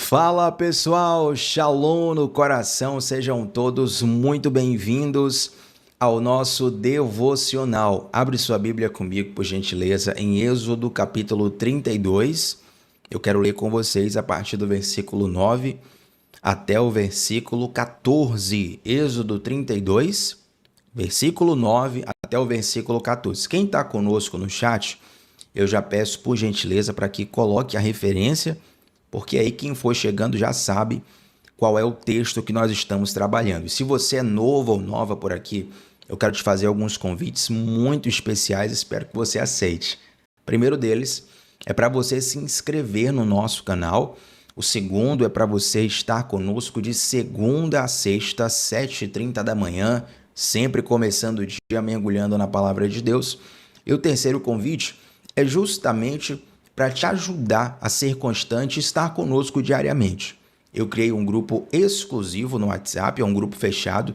Fala pessoal, Shalom no coração, sejam todos muito bem-vindos ao nosso devocional. Abre sua Bíblia comigo, por gentileza, em Êxodo capítulo 32. Eu quero ler com vocês a partir do versículo 9 até o versículo 14. Êxodo 32, versículo 9 até o versículo 14. Quem está conosco no chat, eu já peço por gentileza para que coloque a referência, porque aí quem for chegando já sabe qual é o texto que nós estamos trabalhando. E se você é novo ou nova por aqui, eu quero te fazer alguns convites muito especiais, espero que você aceite. O primeiro deles é para você se inscrever no nosso canal. O segundo é para você estar conosco de segunda a sexta, 7h30 da manhã, sempre começando o dia mergulhando na palavra de Deus. E o terceiro convite é justamente para te ajudar a ser constante e estar conosco diariamente. Eu criei um grupo exclusivo no WhatsApp, é um grupo fechado,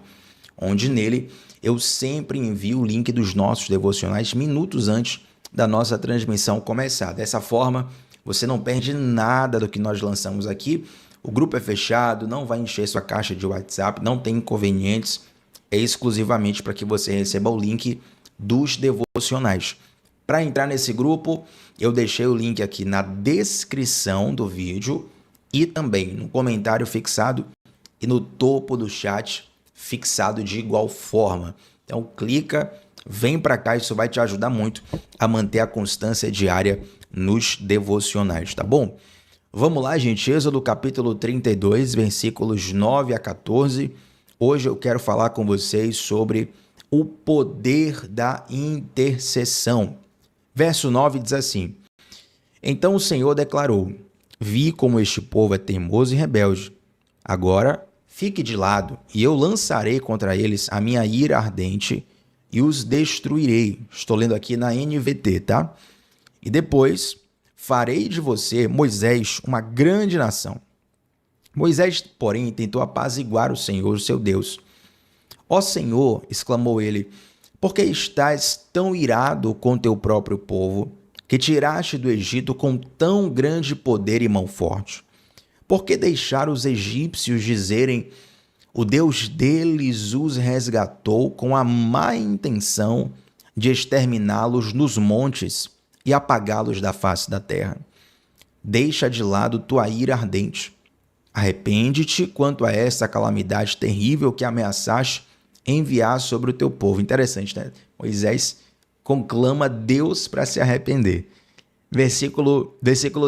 onde nele eu sempre envio o link dos nossos devocionais minutos antes da nossa transmissão começar. Dessa forma, você não perde nada do que nós lançamos aqui. O grupo é fechado, não vai encher sua caixa de WhatsApp, não tem inconvenientes, é exclusivamente para que você receba o link dos devocionais. Para entrar nesse grupo, eu deixei o link aqui na descrição do vídeo e também no comentário fixado e no topo do chat fixado de igual forma. Então clica, vem para cá, isso vai te ajudar muito a manter a constância diária nos devocionais, tá bom? Vamos lá, gente, Êxodo capítulo 32, versículos 9 a 14. Hoje eu quero falar com vocês sobre o poder da intercessão. Verso 9 diz assim: Então o Senhor declarou: Vi como este povo é teimoso e rebelde. Agora fique de lado, e eu lançarei contra eles a minha ira ardente e os destruirei. Estou lendo aqui na NVT, tá? E depois farei de você, Moisés, uma grande nação. Moisés, porém, tentou apaziguar o Senhor, o seu Deus. Ó Senhor, exclamou ele, por que estás tão irado com teu próprio povo, que tiraste do Egito com tão grande poder e mão forte? Por que deixaram os egípcios dizerem, o Deus deles os resgatou com a má intenção de exterminá-los nos montes e apagá-los da face da terra? Deixa de lado tua ira ardente. Arrepende-te quanto a essa calamidade terrível que ameaçaste enviar sobre o teu povo. Interessante, né? Moisés conclama Deus para se arrepender. Versículo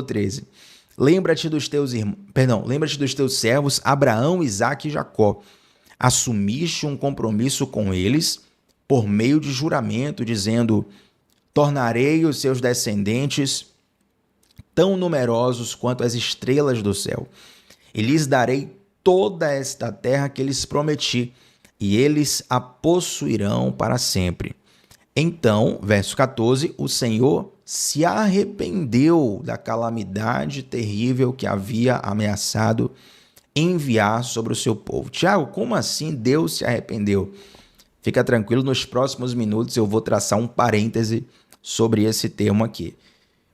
13. Lembra-te dos teus servos Abraão, Isaque e Jacó. Assumiste um compromisso com eles por meio de juramento, dizendo: tornarei os seus descendentes tão numerosos quanto as estrelas do céu, e lhes darei toda esta terra que lhes prometi, e eles a possuirão para sempre. Então, verso 14, o Senhor se arrependeu da calamidade terrível que havia ameaçado enviar sobre o seu povo. Tiago, como assim Deus se arrependeu? Fica tranquilo, nos próximos minutos eu vou traçar um parêntese sobre esse termo aqui.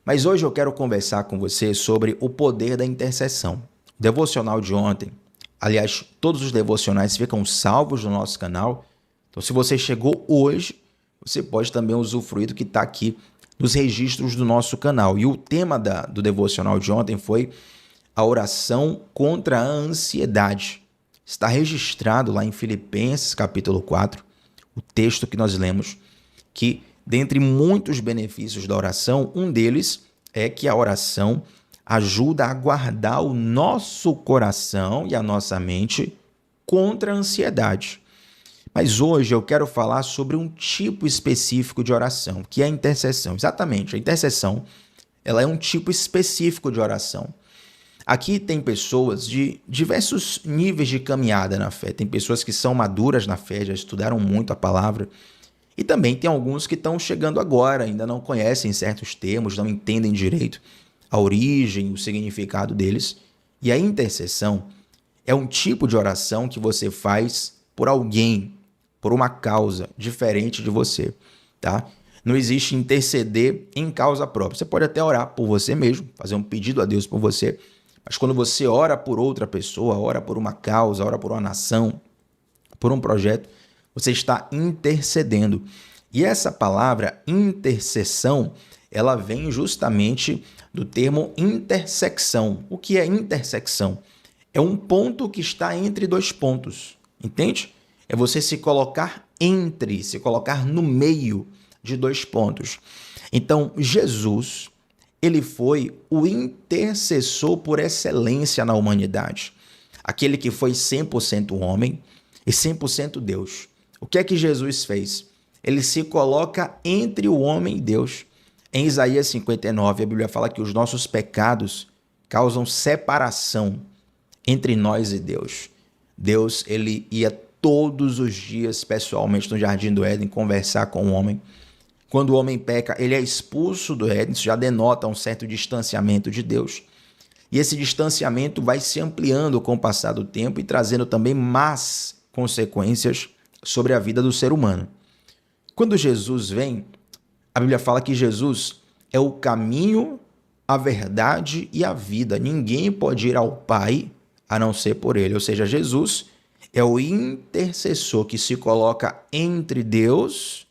Mas hoje eu quero conversar com você sobre o poder da intercessão. O devocional de ontem, aliás, todos os devocionais ficam salvos no nosso canal. Então, se você chegou hoje, você pode também usufruir do que está aqui nos registros do nosso canal. E o tema do devocional de ontem foi a oração contra a ansiedade. Está registrado lá em Filipenses, capítulo 4, o texto que nós lemos, que, dentre muitos benefícios da oração, um deles é que a oração ajuda a guardar o nosso coração e a nossa mente contra a ansiedade. Mas hoje eu quero falar sobre um tipo específico de oração, que é a intercessão. Exatamente, a intercessão, ela é um tipo específico de oração. Aqui tem pessoas de diversos níveis de caminhada na fé. Tem pessoas que são maduras na fé, já estudaram muito a palavra. E também tem alguns que estão chegando agora, ainda não conhecem certos termos, não entendem direito a origem, o significado deles. E a intercessão é um tipo de oração que você faz por alguém, por uma causa diferente de você, tá? Não existe interceder em causa própria. Você pode até orar por você mesmo, fazer um pedido a Deus por você, Mas quando você ora por outra pessoa, ora por uma causa, ora por uma nação, por um projeto, você está intercedendo. E essa palavra intercessão, ela vem justamente do termo intersecção. O que é intersecção? É um ponto que está entre dois pontos, entende? É você se colocar entre, se colocar no meio de dois pontos. Então, Jesus, ele foi o intercessor por excelência na humanidade. Aquele que foi 100% homem e 100% Deus. O que é que Jesus fez? Ele se coloca entre o homem e Deus. Em Isaías 59, a Bíblia fala que os nossos pecados causam separação entre nós e Deus. Deus, ele ia todos os dias pessoalmente no Jardim do Éden conversar com o homem. Quando o homem peca, ele é expulso do Éden, isso já denota um certo distanciamento de Deus. E esse distanciamento vai se ampliando com o passar do tempo e trazendo também más consequências sobre a vida do ser humano. Quando Jesus vem, a Bíblia fala que Jesus é o caminho, a verdade e a vida. Ninguém pode ir ao Pai a não ser por ele. Ou seja, Jesus é o intercessor que se coloca entre Deus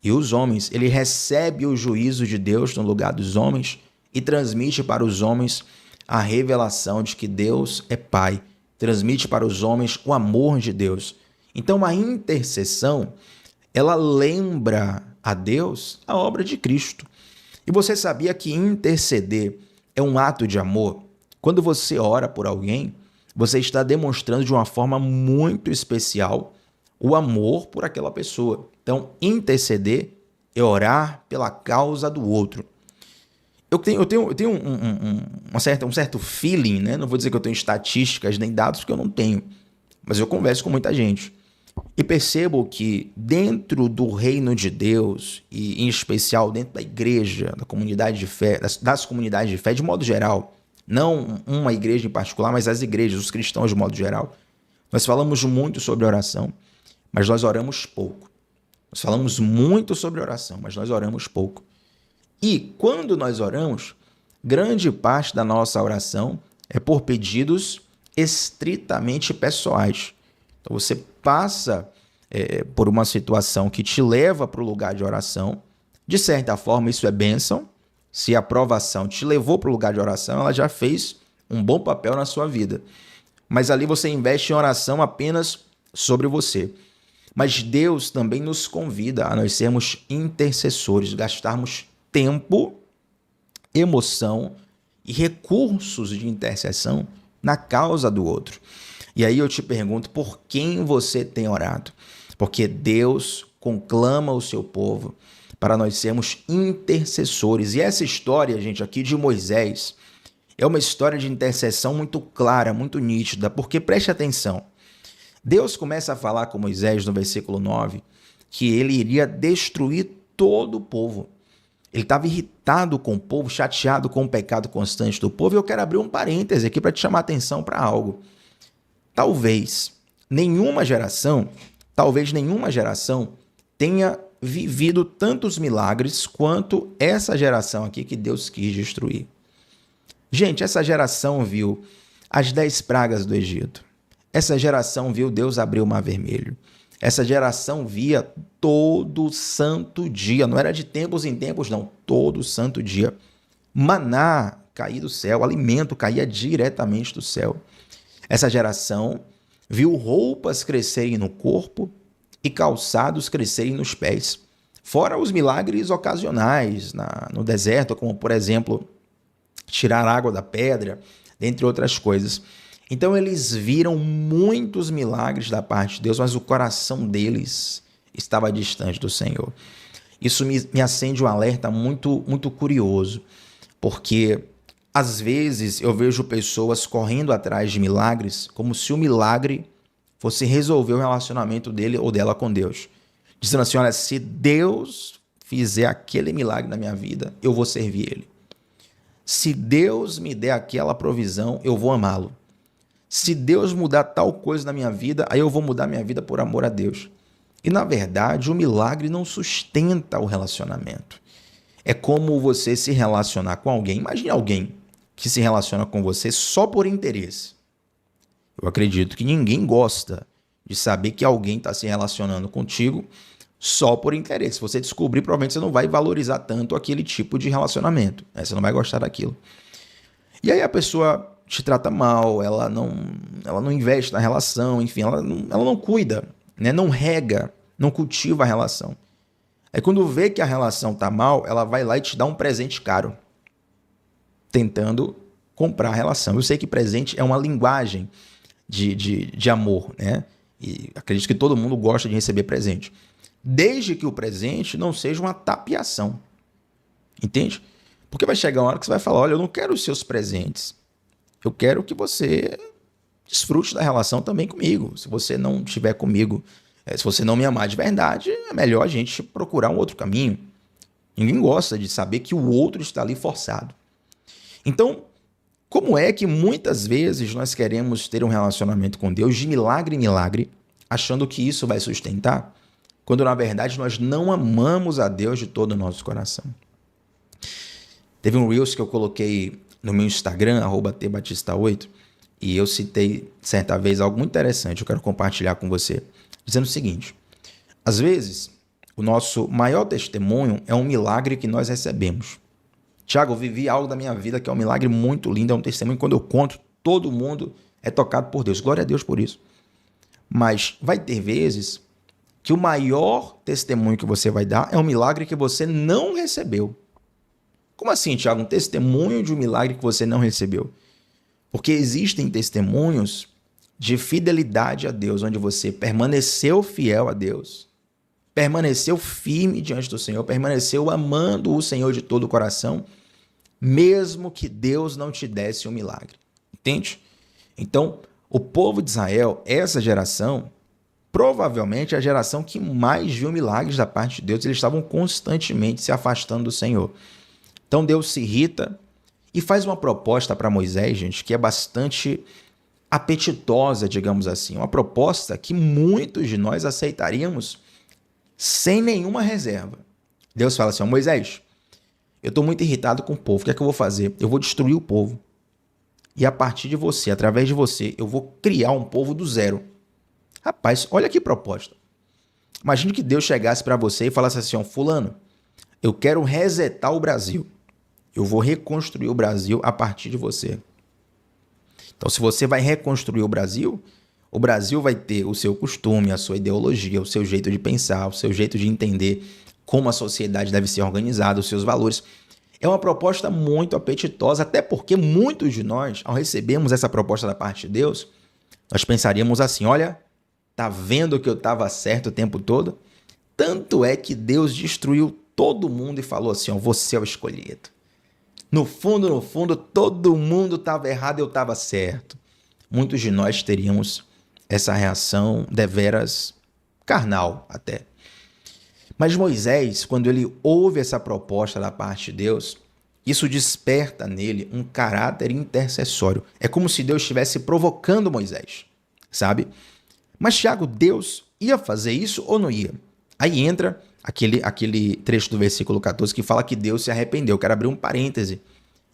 e os homens. Ele recebe o juízo de Deus no lugar dos homens e transmite para os homens a revelação de que Deus é Pai. Transmite para os homens o amor de Deus. Então, a intercessão, ela lembra a Deus a obra de Cristo. E você sabia que interceder é um ato de amor? Quando você ora por alguém, você está demonstrando de uma forma muito especial o amor por aquela pessoa. Então, interceder é orar pela causa do outro. Eu tenho um certo feeling, né? Não vou dizer que eu tenho estatísticas nem dados, porque eu não tenho. Mas eu converso com muita gente. E percebo que dentro do reino de Deus, e em especial dentro da igreja, da comunidade de fé, das comunidades de fé de modo geral, não uma igreja em particular, mas as igrejas, os cristãos de modo geral, nós falamos muito sobre oração, mas nós oramos pouco. Nós falamos muito sobre oração, mas nós oramos pouco. E quando nós oramos, grande parte da nossa oração é por pedidos estritamente pessoais. Então você passa por uma situação que te leva para o lugar de oração. De certa forma, isso é bênção. Se a aprovação te levou para o lugar de oração, ela já fez um bom papel na sua vida. Mas ali você investe em oração apenas sobre você. Mas Deus também nos convida a nós sermos intercessores, gastarmos tempo, emoção e recursos de intercessão na causa do outro. E aí eu te pergunto, por quem você tem orado? Porque Deus conclama o seu povo para nós sermos intercessores. E essa história, gente, aqui de Moisés, é uma história de intercessão muito clara, muito nítida, porque preste atenção. Deus começa a falar com Moisés no versículo 9 que ele iria destruir todo o povo. Ele estava irritado com o povo, chateado com o pecado constante do povo. E eu quero abrir um parêntese aqui para te chamar a atenção para algo. Talvez nenhuma geração tenha vivido tantos milagres quanto essa geração aqui que Deus quis destruir. Gente, essa geração viu as 10 pragas do Egito. Essa geração viu Deus abrir o Mar Vermelho. Essa geração via todo santo dia, não era de tempos em tempos, não, todo santo dia. Maná caía do céu, alimento caía diretamente do céu. Essa geração viu roupas crescerem no corpo e calçados crescerem nos pés. Fora os milagres ocasionais no deserto, como, por exemplo, tirar água da pedra, dentre outras coisas. Então, eles viram muitos milagres da parte de Deus, mas o coração deles estava distante do Senhor. Isso me acende um alerta muito, muito curioso, porque às vezes eu vejo pessoas correndo atrás de milagres como se o milagre fosse resolver o relacionamento dele ou dela com Deus. Dizendo assim, olha, se Deus fizer aquele milagre na minha vida, eu vou servir Ele. Se Deus me der aquela provisão, eu vou amá-lo. Se Deus mudar tal coisa na minha vida, aí eu vou mudar minha vida por amor a Deus. E na verdade, o milagre não sustenta o relacionamento. É como você se relacionar com alguém. Imagine alguém que se relaciona com você só por interesse. Eu acredito que ninguém gosta de saber que alguém está se relacionando contigo só por interesse. Se você descobrir, provavelmente você não vai valorizar tanto aquele tipo de relacionamento, né? Você não vai gostar daquilo. E aí a pessoa te trata mal, ela não investe na relação, enfim, ela não cuida, né? Não rega, não cultiva a relação. Aí quando vê que a relação tá mal, ela vai lá e te dá um presente caro, tentando comprar a relação. Eu sei que presente é uma linguagem de amor, né? E acredito que todo mundo gosta de receber presente. Desde que o presente não seja uma tapeação. Entende? Porque vai chegar uma hora que você vai falar, olha, eu não quero os seus presentes. Eu quero que você desfrute da relação também comigo. Se você não estiver comigo, se você não me amar de verdade, é melhor a gente procurar um outro caminho. Ninguém gosta de saber que o outro está ali forçado. Então, como é que muitas vezes nós queremos ter um relacionamento com Deus de milagre em milagre, achando que isso vai sustentar, quando na verdade nós não amamos a Deus de todo o nosso coração? Teve um Reels que eu coloquei no meu Instagram, @tbatista8, e eu citei certa vez algo muito interessante, eu quero compartilhar com você, dizendo o seguinte: às vezes, o nosso maior testemunho é um milagre que nós recebemos. Tiago, eu vivi algo da minha vida que é um milagre muito lindo, é um testemunho que quando eu conto, todo mundo é tocado por Deus. Glória a Deus por isso. Mas vai ter vezes que o maior testemunho que você vai dar é um milagre que você não recebeu. Como assim, Tiago? Um testemunho de um milagre que você não recebeu? Porque existem testemunhos de fidelidade a Deus, onde você permaneceu fiel a Deus, permaneceu firme diante do Senhor, permaneceu amando o Senhor de todo o coração, mesmo que Deus não te desse um milagre. Entende? Então, o povo de Israel, essa geração, provavelmente é a geração que mais viu milagres da parte de Deus. Eles estavam constantemente se afastando do Senhor. Então Deus se irrita e faz uma proposta para Moisés, gente, que é bastante apetitosa, digamos assim. Uma proposta que muitos de nós aceitaríamos sem nenhuma reserva. Deus fala assim: Moisés, eu estou muito irritado com o povo. O que é que eu vou fazer? Eu vou destruir o povo. E a partir de você, através de você, eu vou criar um povo do zero. Rapaz, olha que proposta. Imagine que Deus chegasse para você e falasse assim: fulano, eu quero resetar o Brasil. Eu vou reconstruir o Brasil a partir de você. Então, se você vai reconstruir o Brasil vai ter o seu costume, a sua ideologia, o seu jeito de pensar, o seu jeito de entender como a sociedade deve ser organizada, os seus valores. É uma proposta muito apetitosa, até porque muitos de nós, ao recebermos essa proposta da parte de Deus, nós pensaríamos assim: olha, tá vendo que eu estava certo o tempo todo? Tanto é que Deus destruiu todo mundo e falou assim: ó, você é o escolhido. No fundo, todo mundo estava errado e eu estava certo. Muitos de nós teríamos essa reação deveras carnal até. Mas Moisés, quando ele ouve essa proposta da parte de Deus, isso desperta nele um caráter intercessório. É como se Deus estivesse provocando Moisés, sabe? Mas, Tiago, Deus ia fazer isso ou não ia? Aí entra aquele trecho do versículo 14 que fala que Deus se arrependeu. Eu quero abrir um parêntese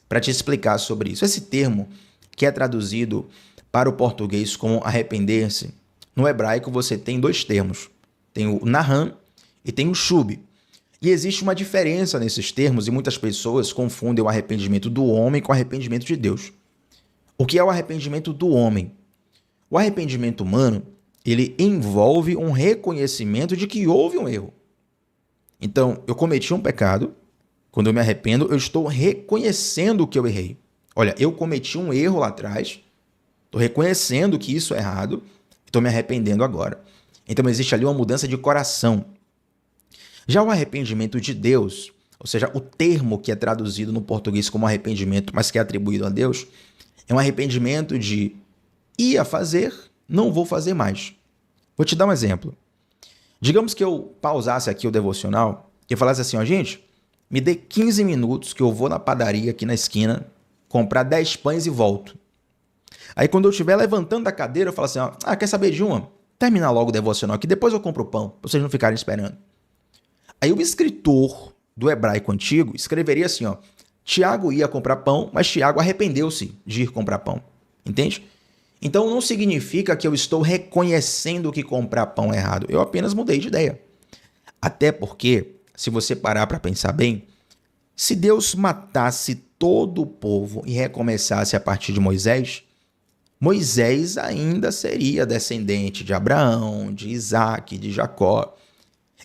para te explicar sobre isso. Esse termo, que é traduzido para o português como arrepender-se, no hebraico você tem dois termos. Tem o nahan e tem o shub. E existe uma diferença nesses termos e muitas pessoas confundem o arrependimento do homem com o arrependimento de Deus. O que é o arrependimento do homem? O arrependimento humano, ele envolve um reconhecimento de que houve um erro. Então, eu cometi um pecado, quando eu me arrependo, eu estou reconhecendo que eu errei. Olha, eu cometi um erro lá atrás, estou reconhecendo que isso é errado, estou me arrependendo agora. Então, existe ali uma mudança de coração. Já o arrependimento de Deus, ou seja, o termo que é traduzido no português como arrependimento, mas que é atribuído a Deus, é um arrependimento de ia fazer, não vou fazer mais. Vou te dar um exemplo. Digamos que eu pausasse aqui o devocional e falasse assim: ó, gente, me dê 15 minutos que eu vou na padaria aqui na esquina comprar 10 pães e volto. Aí quando eu estiver levantando da cadeira, eu falo assim: ó, quer saber de uma? Terminar logo o devocional aqui, depois eu compro o pão, pra vocês não ficarem esperando. Aí o escritor do hebraico antigo escreveria assim: ó, Tiago ia comprar pão, mas Tiago arrependeu-se de ir comprar pão. Entende? Então não significa que eu estou reconhecendo que comprar pão é errado. Eu apenas mudei de ideia. Até porque, se você parar para pensar bem, se Deus matasse todo o povo e recomeçasse a partir de Moisés, Moisés ainda seria descendente de Abraão, de Isaac, de Jacó.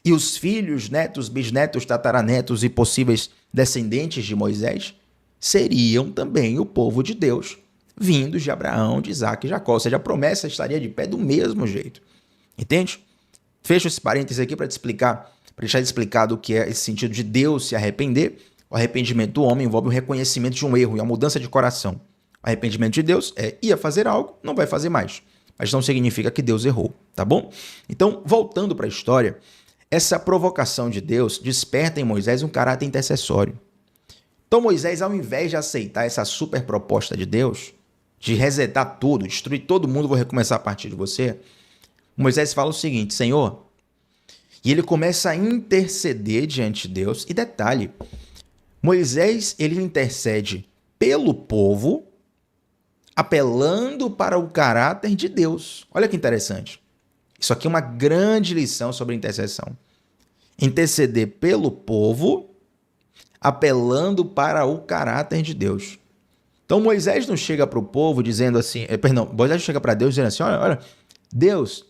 E os filhos, netos, bisnetos, tataranetos e possíveis descendentes de Moisés seriam também o povo de Deus, vindos de Abraão, de Isaac e Jacó. Ou seja, a promessa estaria de pé do mesmo jeito. Entende? Fecho esse parênteses aqui para te explicar, para deixar explicado o que é esse sentido de Deus se arrepender. O arrependimento do homem envolve o reconhecimento de um erro e a mudança de coração. O arrependimento de Deus ia fazer algo, não vai fazer mais. Mas não significa que Deus errou, tá bom? Então, voltando para a história, essa provocação de Deus desperta em Moisés um caráter intercessório. Então Moisés, ao invés de aceitar essa super proposta de Deus, de resetar tudo, destruir todo mundo, vou recomeçar a partir de você, Moisés fala o seguinte: Senhor, e ele começa a interceder diante de Deus. E detalhe, Moisés, ele intercede pelo povo, apelando para o caráter de Deus. Olha que interessante. Isso aqui é uma grande lição sobre intercessão. Interceder pelo povo, apelando para o caráter de Deus. Então Moisés não chega para o povo dizendo assim, Moisés chega para Deus dizendo assim, olha, Deus,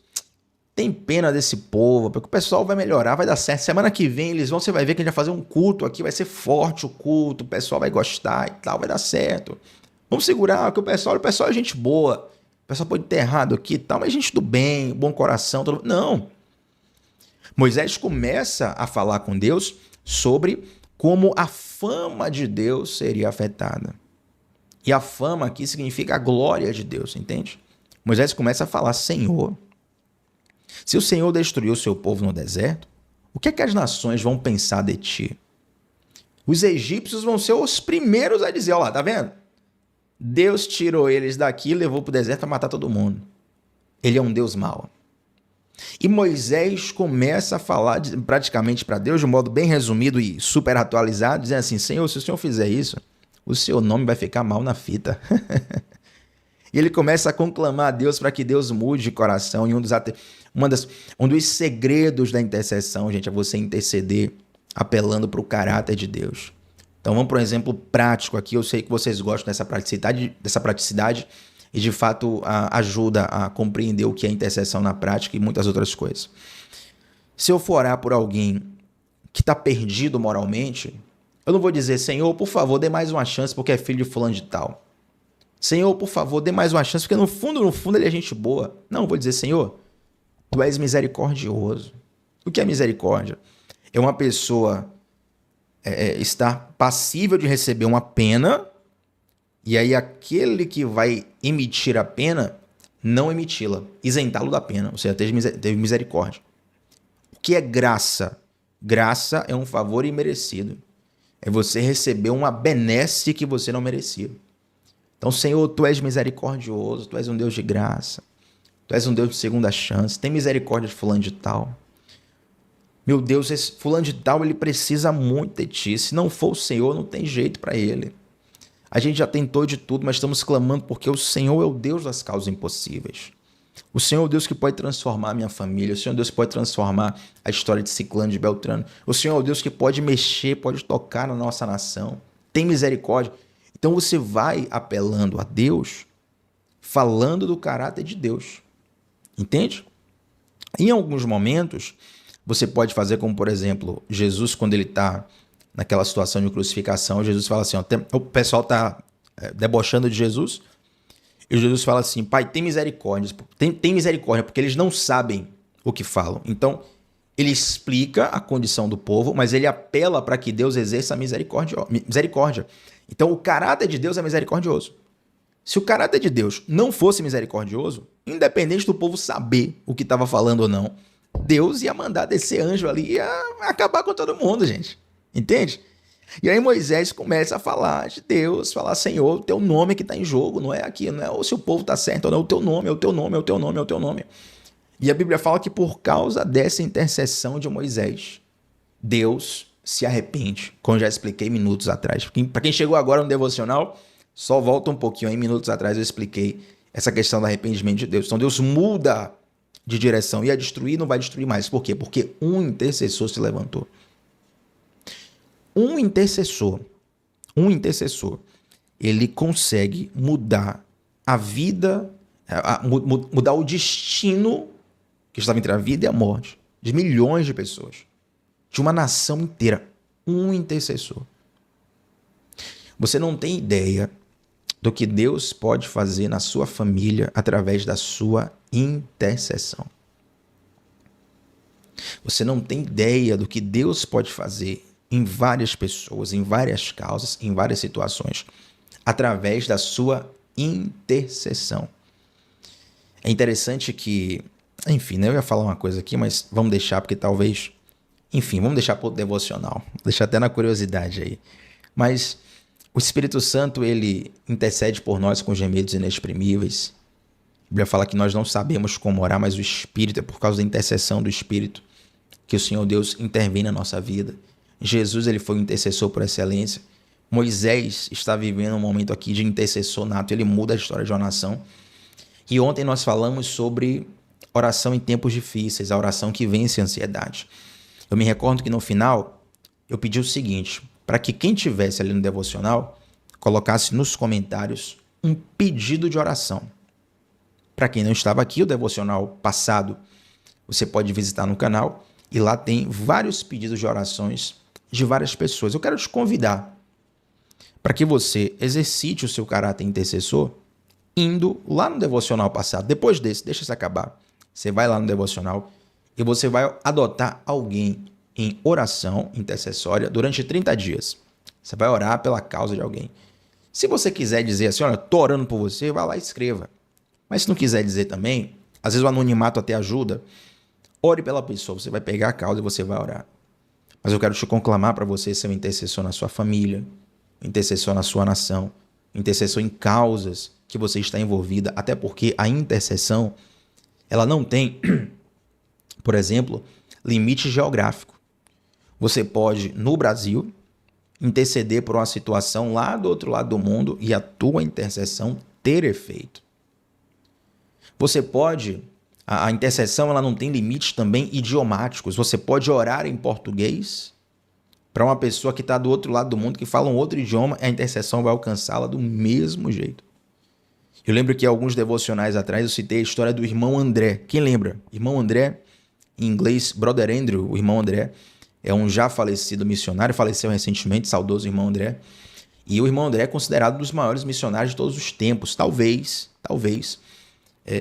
tem pena desse povo, porque o pessoal vai melhorar, vai dar certo. Semana que vem você vai ver que a gente vai fazer um culto aqui, vai ser forte o culto, o pessoal vai gostar e tal, vai dar certo. Vamos segurar, que o pessoal é gente boa. O pessoal pode ter errado aqui e tal, mas gente do bem, bom coração. Não. Moisés começa a falar com Deus sobre como a fama de Deus seria afetada. E a fama aqui significa a glória de Deus, entende? Moisés começa a falar, Senhor, se o Senhor destruiu o seu povo no deserto, o que é que as nações vão pensar de ti? Os egípcios vão ser os primeiros a dizer, olha lá, tá vendo? Deus tirou eles daqui e levou para o deserto para matar todo mundo. Ele é um Deus mau. E Moisés começa a falar praticamente para Deus, de um modo bem resumido e super atualizado, dizendo assim, Senhor, se o Senhor fizer isso, o seu nome vai ficar mal na fita. E ele começa a conclamar a Deus para que Deus mude de coração. E um dos segredos da intercessão, gente, é você interceder apelando para o caráter de Deus. Então vamos para um exemplo prático aqui. Eu sei que vocês gostam dessa praticidade e de fato ajuda a compreender o que é intercessão na prática e muitas outras coisas. Se eu for orar por alguém que está perdido moralmente, eu não vou dizer, Senhor, por favor, dê mais uma chance porque é filho de fulano de tal. Senhor, por favor, dê mais uma chance porque no fundo ele é gente boa. Não, eu vou dizer, Senhor, tu és misericordioso. O que é misericórdia? É uma pessoa estar passível de receber uma pena e aí aquele que vai emitir a pena não emiti-la, isentá-lo da pena, ou seja, teve misericórdia. O que é graça? Graça é um favor imerecido. É você receber uma benesse que você não merecia. Então, Senhor, tu és misericordioso, tu és um Deus de graça, tu és um Deus de segunda chance, tem misericórdia de fulano de tal. Meu Deus, esse fulano de tal, ele precisa muito de ti. Se não for o Senhor, não tem jeito para ele. A gente já tentou de tudo, mas estamos clamando porque o Senhor é o Deus das causas impossíveis. O Senhor é o Deus que pode transformar a minha família. O Senhor é o Deus que pode transformar a história de Ciclano, de Beltrano. O Senhor é o Deus que pode mexer, pode tocar na nossa nação. Tem misericórdia. Então você vai apelando a Deus, falando do caráter de Deus. Entende? Em alguns momentos, você pode fazer como, por exemplo, Jesus, quando ele está naquela situação de crucificação, Jesus fala assim, o pessoal está debochando de Jesus, e Jesus fala assim, Pai, tem misericórdia, tem misericórdia, porque eles não sabem o que falam. Então, ele explica a condição do povo, mas ele apela para que Deus exerça a misericórdia. Então, o caráter de Deus é misericordioso. Se o caráter de Deus não fosse misericordioso, independente do povo saber o que estava falando ou não, Deus ia mandar descer anjo ali e ia acabar com todo mundo, gente. Entende? E aí Moisés começa a falar de Deus, falar, Senhor, o teu nome que está em jogo, não é aqui, não é se o povo está certo ou não, é o teu nome, é o teu nome, é o teu nome, é o teu nome. E a Bíblia fala que por causa dessa intercessão de Moisés, Deus se arrepende, como eu já expliquei minutos atrás. Para quem chegou agora no devocional, só volta um pouquinho aí, minutos atrás eu expliquei essa questão do arrependimento de Deus. Então Deus muda de direção, ia destruir, não vai destruir mais. Por quê? Porque um intercessor se levantou. Um intercessor, ele consegue mudar a vida, mudar o destino que estava entre a vida e a morte de milhões de pessoas, de uma nação inteira. Um intercessor. Você não tem ideia do que Deus pode fazer na sua família através da sua intercessão. Você não tem ideia do que Deus pode fazer em várias pessoas, em várias causas, em várias situações, através da sua intercessão. É interessante que, enfim, né, eu ia falar uma coisa aqui, mas vamos deixar, porque talvez, enfim, vamos deixar para o devocional, deixar até na curiosidade aí. Mas o Espírito Santo, ele intercede por nós com gemidos inexprimíveis. A Bíblia fala que nós não sabemos como orar, mas o Espírito, é por causa da intercessão do Espírito que o Senhor Deus intervém na nossa vida. Jesus, ele foi um intercessor por excelência. Moisés está vivendo um momento aqui de intercessor nato, ele muda a história de uma nação. E ontem nós falamos sobre oração em tempos difíceis, a oração que vence a ansiedade. Eu me recordo que no final, eu pedi o seguinte, para que quem tivesse ali no devocional, colocasse nos comentários um pedido de oração. Para quem não estava aqui, o devocional passado, você pode visitar no canal, e lá tem vários pedidos de orações de várias pessoas. Eu quero te convidar para que você exercite o seu caráter intercessor indo lá no devocional passado. Depois desse, deixa isso acabar. Você vai lá no devocional e você vai adotar alguém em oração intercessória durante 30 dias. Você vai orar pela causa de alguém. Se você quiser dizer assim, olha, estou orando por você, vai lá e escreva. Mas se não quiser dizer também, às vezes o anonimato até ajuda, ore pela pessoa, você vai pegar a causa e você vai orar. Mas eu quero te conclamar para você ser um intercessor na sua família, um intercessor na sua nação, um intercessor em causas que você está envolvida, até porque a intercessão, ela não tem, por exemplo, limite geográfico. Você pode, no Brasil, interceder por uma situação lá do outro lado do mundo e a tua intercessão ter efeito. Você pode, a intercessão ela não tem limites também idiomáticos. Você pode orar em português para uma pessoa que está do outro lado do mundo, que fala um outro idioma, a intercessão vai alcançá-la do mesmo jeito. Eu lembro que alguns devocionais atrás eu citei a história do irmão André. Quem lembra? Irmão André, em inglês, Brother Andrew, o irmão André, é um já falecido missionário, faleceu recentemente, saudoso irmão André. E o irmão André é considerado um dos maiores missionários de todos os tempos. Talvez,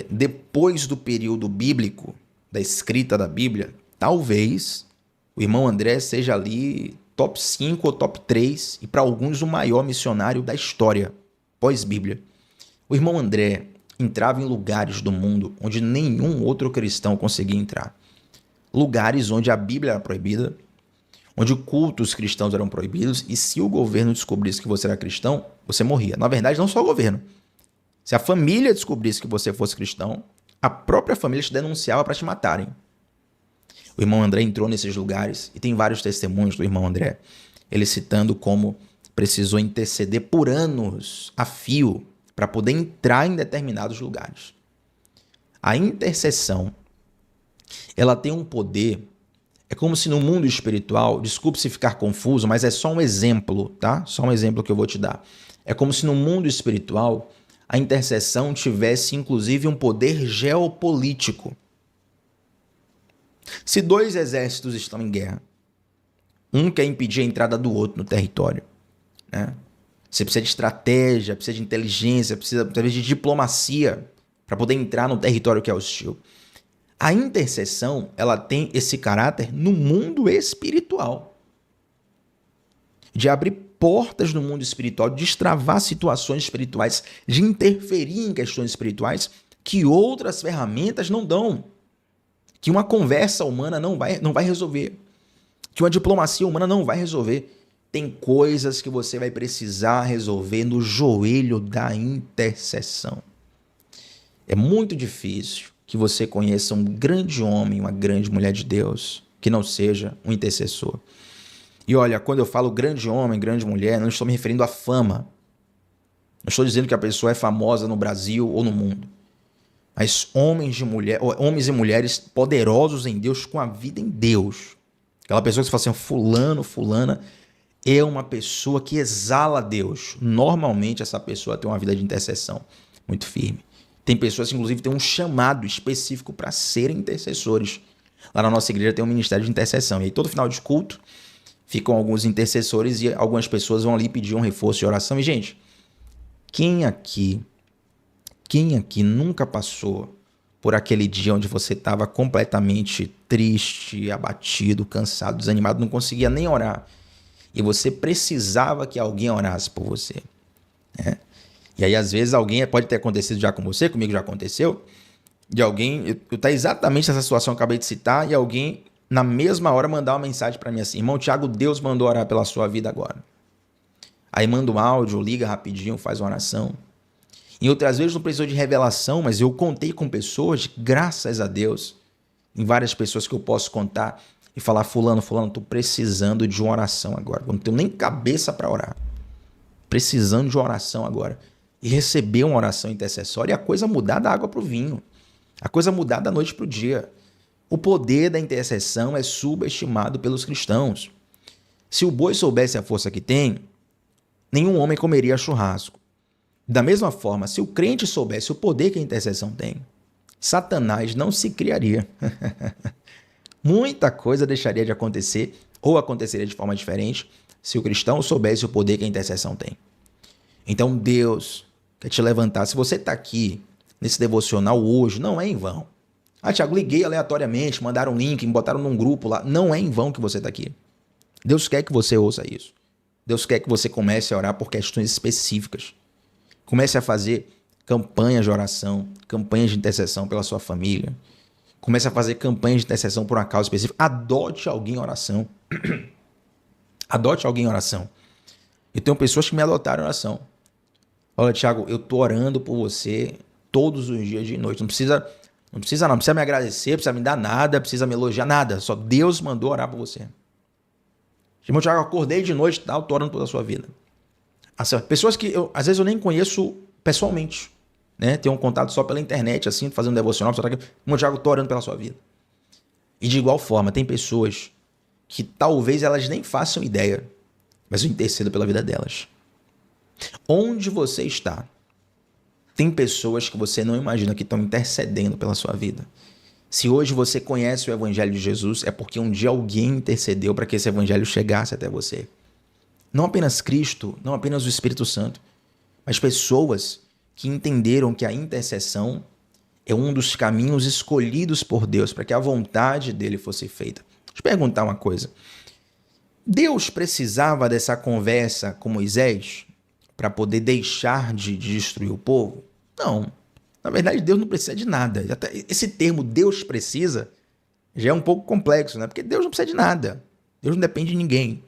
depois do período bíblico, da escrita da Bíblia, talvez o irmão André seja ali top 5 ou top 3 e para alguns o maior missionário da história, pós-Bíblia. O irmão André entrava em lugares do mundo onde nenhum outro cristão conseguia entrar. Lugares onde a Bíblia era proibida, onde cultos cristãos eram proibidos, e se o governo descobrisse que você era cristão, você morria. Na verdade, não só o governo. Se a família descobrisse que você fosse cristão, a própria família te denunciava para te matarem. O irmão André entrou nesses lugares, e tem vários testemunhos do irmão André, ele citando como precisou interceder por anos a fio para poder entrar em determinados lugares. A intercessão, ela tem um poder, é como se no mundo espiritual, desculpe se ficar confuso, mas é só um exemplo, tá? Só um exemplo que eu vou te dar. É como se no mundo espiritual a intercessão tivesse inclusive um poder geopolítico. Se dois exércitos estão em guerra, um quer impedir a entrada do outro no território, né? Você precisa de estratégia, precisa de inteligência, precisa talvez de diplomacia para poder entrar no território que é hostil. A intercessão, ela tem esse caráter no mundo espiritual, de abrir portas no mundo espiritual, de destravar situações espirituais, de interferir em questões espirituais que outras ferramentas não dão, que uma conversa humana não vai resolver, que uma diplomacia humana não vai resolver. Tem coisas que você vai precisar resolver no joelho da intercessão. É muito difícil que você conheça um grande homem, uma grande mulher de Deus, que não seja um intercessor. E olha, quando eu falo grande homem, grande mulher, não estou me referindo à fama. Não estou dizendo que a pessoa é famosa no Brasil ou no mundo. Mas homens e mulheres poderosos em Deus, com a vida em Deus. Aquela pessoa que você fala assim, fulano, fulana, é uma pessoa que exala Deus. Normalmente essa pessoa tem uma vida de intercessão muito firme. Tem pessoas que inclusive têm um chamado específico para serem intercessores. Lá na nossa igreja tem um ministério de intercessão. E aí todo final de culto ficam alguns intercessores e algumas pessoas vão ali pedir um reforço de oração. E gente, quem aqui nunca passou por aquele dia onde você estava completamente triste, abatido, cansado, desanimado, não conseguia nem orar e você precisava que alguém orasse por você, né? E aí às vezes alguém, pode ter acontecido já com você, comigo já aconteceu, de alguém, eu tá exatamente nessa situação que eu acabei de citar, e alguém na mesma hora mandar uma mensagem para mim assim, irmão Tiago, Deus mandou orar pela sua vida agora. Aí manda um áudio, liga rapidinho, faz uma oração. Em outras vezes não precisou de revelação, mas eu contei com pessoas, graças a Deus, em várias pessoas que eu posso contar e falar, fulano, tô precisando de uma oração agora. Eu não tenho nem cabeça para orar. Precisando de uma oração agora. E receber uma oração intercessória e a coisa mudar da água para o vinho. A coisa mudar da noite para o dia. O poder da intercessão é subestimado pelos cristãos. Se o boi soubesse a força que tem, nenhum homem comeria churrasco. Da mesma forma, se o crente soubesse o poder que a intercessão tem, Satanás não se criaria. Muita coisa deixaria de acontecer ou aconteceria de forma diferente se o cristão soubesse o poder que a intercessão tem. Então Deus quer te levantar. Se você está aqui nesse devocional hoje, não é em vão. Ah, Tiago, liguei aleatoriamente, mandaram um link, me botaram num grupo lá. Não é em vão que você está aqui. Deus quer que você ouça isso. Deus quer que você comece a orar por questões específicas. Comece a fazer campanhas de oração, campanhas de intercessão pela sua família. Comece a fazer campanhas de intercessão por uma causa específica. Adote alguém em oração. Adote alguém em oração. Eu tenho pessoas que me adotaram em oração. Olha, Tiago, eu tô orando por você todos os dias de noite. Não precisa me agradecer, precisa me dar nada, precisa me elogiar, nada. Só Deus mandou orar por você. Irmão Tiago, eu acordei de noite, tá? Eu tô orando pela sua vida. Assim, pessoas que às vezes eu nem conheço pessoalmente, né? Tenho um contato só pela internet, assim, fazendo devocional, irmão Tiago, eu tô orando pela sua vida. E de igual forma, tem pessoas que talvez elas nem façam ideia, mas eu intercedo pela vida delas. Onde você está, tem pessoas que você não imagina que estão intercedendo pela sua vida. Se hoje você conhece o Evangelho de Jesus, é porque um dia alguém intercedeu para que esse Evangelho chegasse até você. Não apenas Cristo, não apenas o Espírito Santo, mas pessoas que entenderam que a intercessão é um dos caminhos escolhidos por Deus para que a vontade dele fosse feita. Deixa eu perguntar uma coisa. Deus precisava dessa conversa com Moisés para poder deixar de destruir o povo? Não. Na verdade, Deus não precisa de nada. Até esse termo Deus precisa já é um pouco complexo, né? Porque Deus não precisa de nada. Deus não depende de ninguém.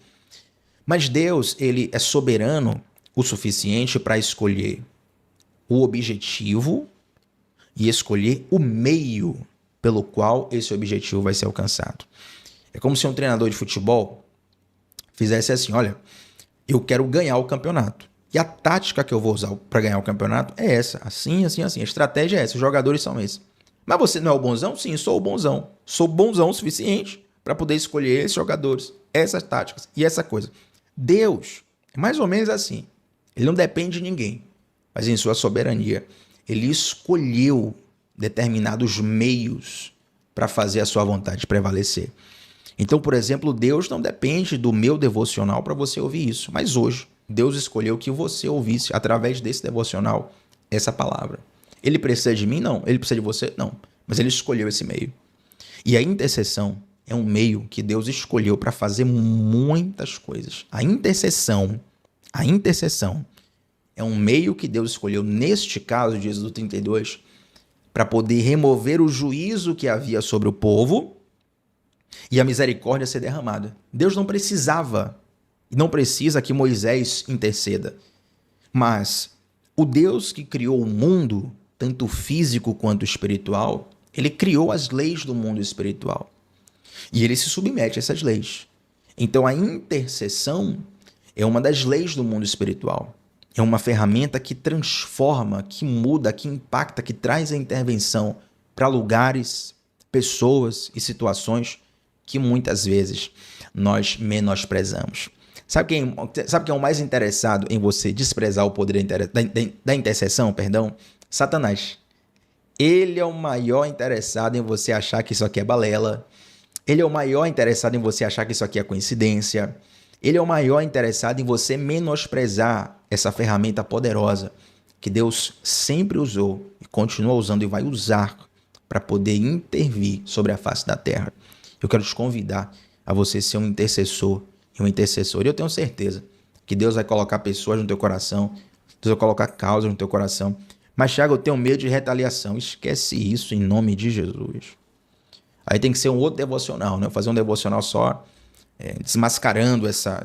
Mas Deus, ele é soberano o suficiente para escolher o objetivo e escolher o meio pelo qual esse objetivo vai ser alcançado. É como se um treinador de futebol fizesse assim, olha, eu quero ganhar o campeonato. E a tática que eu vou usar para ganhar o campeonato é essa, assim, assim, assim. A estratégia é essa, os jogadores são esses. Mas você não é o bonzão? Sim, sou o bonzão. Sou bonzão o suficiente para poder escolher esses jogadores, essas táticas e essa coisa. Deus é mais ou menos assim. Ele não depende de ninguém, mas em sua soberania, ele escolheu determinados meios para fazer a sua vontade prevalecer. Então, por exemplo, Deus não depende do meu devocional para você ouvir isso, mas hoje Deus escolheu que você ouvisse, através desse devocional, essa palavra. Ele precisa de mim? Não. Ele precisa de você? Não. Mas ele escolheu esse meio. E a intercessão é um meio que Deus escolheu para fazer muitas coisas. A intercessão é um meio que Deus escolheu, neste caso de Êxodo 32, para poder remover o juízo que havia sobre o povo e a misericórdia ser derramada. Deus não precisava e não precisa que Moisés interceda. Mas o Deus que criou o mundo, tanto físico quanto espiritual, ele criou as leis do mundo espiritual. E ele se submete a essas leis. Então a intercessão é uma das leis do mundo espiritual. É uma ferramenta que transforma, que muda, que impacta, que traz a intervenção para lugares, pessoas e situações que muitas vezes nós menosprezamos. Sabe quem é o mais interessado em você desprezar o poder da intercessão? Perdão? Satanás. Ele é o maior interessado em você achar que isso aqui é balela. Ele é o maior interessado em você achar que isso aqui é coincidência. Ele é o maior interessado em você menosprezar essa ferramenta poderosa que Deus sempre usou e continua usando e vai usar para poder intervir sobre a face da terra. Eu quero te convidar a você ser um intercessor e uma intercessora. E eu tenho certeza que Deus vai colocar pessoas no teu coração, Deus vai colocar causas no teu coração. Mas, Thiago, eu tenho medo de retaliação. Esquece isso em nome de Jesus. Aí tem que ser um outro devocional, né? Eu fazer um devocional só desmascarando essa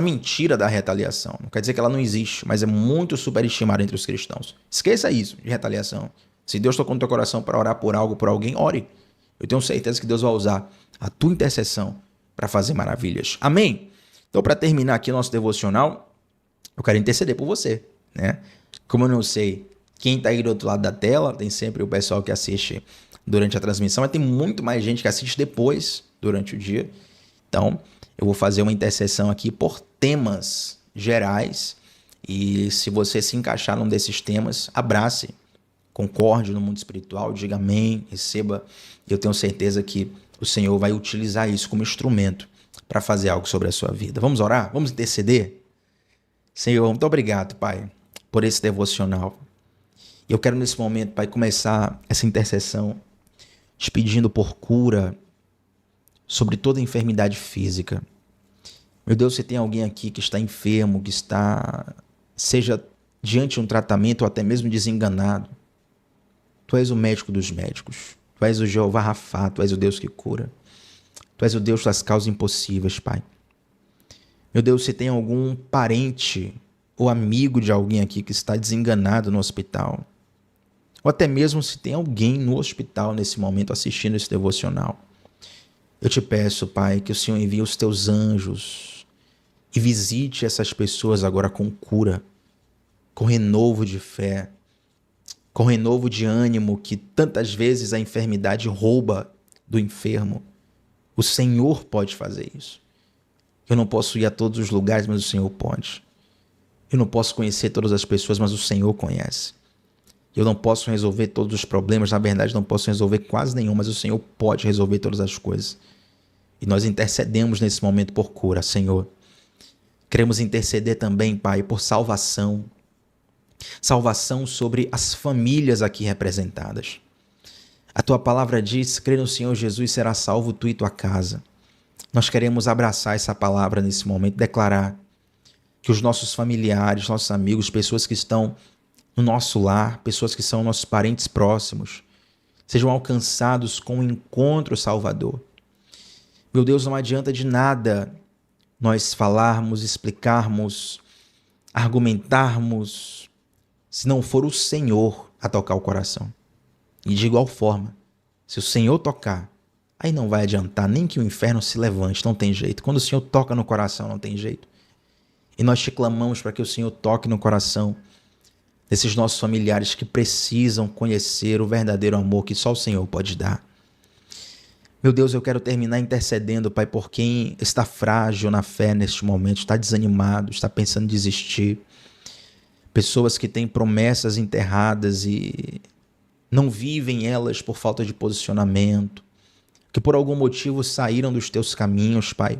mentira da retaliação. Não quer dizer que ela não existe, mas é muito superestimada entre os cristãos. Esqueça isso de retaliação. Se Deus tocou no teu coração para orar por algo, por alguém, ore. Eu tenho certeza que Deus vai usar a tua intercessão para fazer maravilhas. Amém? Então, para terminar aqui o nosso devocional, eu quero interceder por você, né? Como eu não sei quem está aí do outro lado da tela, tem sempre o pessoal que assiste durante a transmissão, mas tem muito mais gente que assiste depois, durante o dia. Então, eu vou fazer uma intercessão aqui por temas gerais e se você se encaixar num desses temas, abrace, concorde no mundo espiritual, diga amém, receba. Eu tenho certeza que o Senhor vai utilizar isso como instrumento para fazer algo sobre a sua vida. Vamos orar? Vamos interceder? Senhor, muito obrigado, Pai, por esse devocional. Eu quero nesse momento, Pai, começar essa intercessão te pedindo por cura sobre toda enfermidade física. Meu Deus, se tem alguém aqui que está enfermo, que está, seja diante de um tratamento ou até mesmo desenganado, Tu és o médico dos médicos. Tu és o Jeová Rafá, Tu és o Deus que cura. Tu és o Deus das causas impossíveis, Pai. Meu Deus, se tem algum parente ou amigo de alguém aqui que está desenganado no hospital, ou até mesmo se tem alguém no hospital nesse momento assistindo esse devocional, eu te peço, Pai, que o Senhor envie os Teus anjos e visite essas pessoas agora com cura, com renovo de fé, com renovo de ânimo que tantas vezes a enfermidade rouba do enfermo. O Senhor pode fazer isso. Eu não posso ir a todos os lugares, mas o Senhor pode. Eu não posso conhecer todas as pessoas, mas o Senhor conhece. Eu não posso resolver todos os problemas, na verdade não posso resolver quase nenhum, mas o Senhor pode resolver todas as coisas. E nós intercedemos nesse momento por cura, Senhor. Queremos interceder também, Pai, por salvação. Salvação sobre as famílias aqui representadas. A Tua palavra diz, crê no Senhor Jesus, será salvo tu e tua casa. Nós queremos abraçar essa palavra nesse momento, declarar que os nossos familiares, nossos amigos, pessoas que estão no nosso lar, pessoas que são nossos parentes próximos, sejam alcançados com o encontro salvador. Meu Deus, não adianta de nada nós falarmos, explicarmos, argumentarmos, se não for o Senhor a tocar o coração. E de igual forma, se o Senhor tocar, aí não vai adiantar nem que o inferno se levante, não tem jeito. Quando o Senhor toca no coração, não tem jeito. E nós te clamamos para que o Senhor toque no coração desses nossos familiares que precisam conhecer o verdadeiro amor que só o Senhor pode dar. Meu Deus, eu quero terminar intercedendo, Pai, por quem está frágil na fé neste momento, está desanimado, está pensando em desistir. Pessoas que têm promessas enterradas e não vivem elas por falta de posicionamento, que por algum motivo saíram dos teus caminhos, Pai.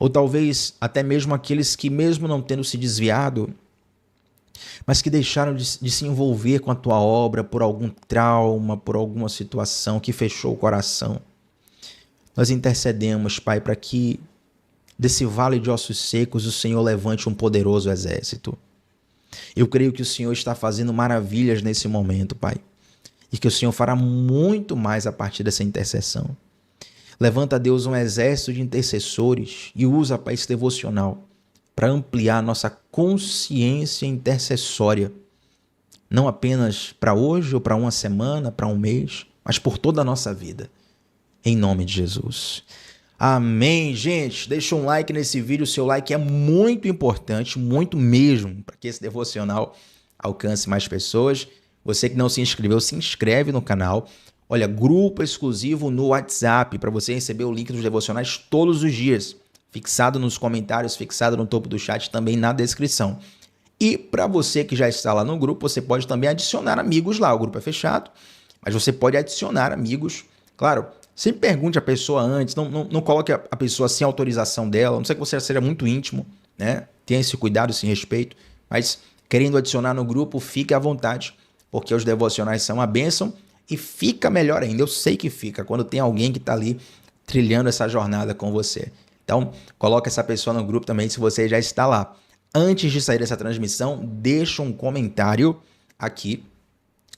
Ou talvez até mesmo aqueles que, mesmo não tendo se desviado, mas que deixaram de se envolver com a tua obra por algum trauma, por alguma situação que fechou o coração. Nós intercedemos, Pai, para que desse vale de ossos secos o Senhor levante um poderoso exército. Eu creio que o Senhor está fazendo maravilhas nesse momento, Pai, e que o Senhor fará muito mais a partir dessa intercessão. Levanta, Deus, um exército de intercessores e usa, Pai, esse devocional para ampliar nossa consciência intercessória, não apenas para hoje ou para uma semana, para um mês, mas por toda a nossa vida. Em nome de Jesus. Amém, gente. Deixa um like nesse vídeo. O seu like é muito importante, muito mesmo, para que esse devocional alcance mais pessoas. Você que não se inscreveu, se inscreve no canal. Olha, grupo exclusivo no WhatsApp para você receber o link dos devocionais todos os dias. Fixado nos comentários, fixado no topo do chat, também na descrição. E para você que já está lá no grupo, você pode também adicionar amigos lá. O grupo é fechado, mas você pode adicionar amigos. Claro, sempre pergunte a pessoa antes, não coloque a pessoa sem autorização dela, a não ser que você seja muito íntimo, né? Tenha esse cuidado, esse respeito, mas querendo adicionar no grupo, fique à vontade, porque os devocionais são uma bênção e fica melhor ainda. Eu sei que fica quando tem alguém que está ali trilhando essa jornada com você. Então, coloque essa pessoa no grupo também se você já está lá. Antes de sair dessa transmissão, deixa um comentário aqui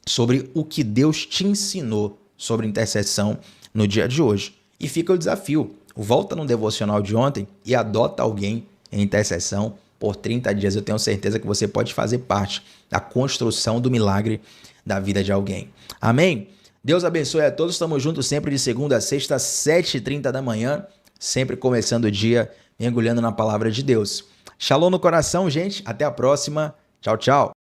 sobre o que Deus te ensinou sobre intercessão no dia de hoje. E fica o desafio. Volta no devocional de ontem e adota alguém em intercessão por 30 dias. Eu tenho certeza que você pode fazer parte da construção do milagre da vida de alguém. Amém? Deus abençoe a todos. Estamos juntos sempre de segunda a sexta, 7h30 da manhã. Sempre começando o dia mergulhando na palavra de Deus. Shalom no coração, gente. Até a próxima. Tchau, tchau.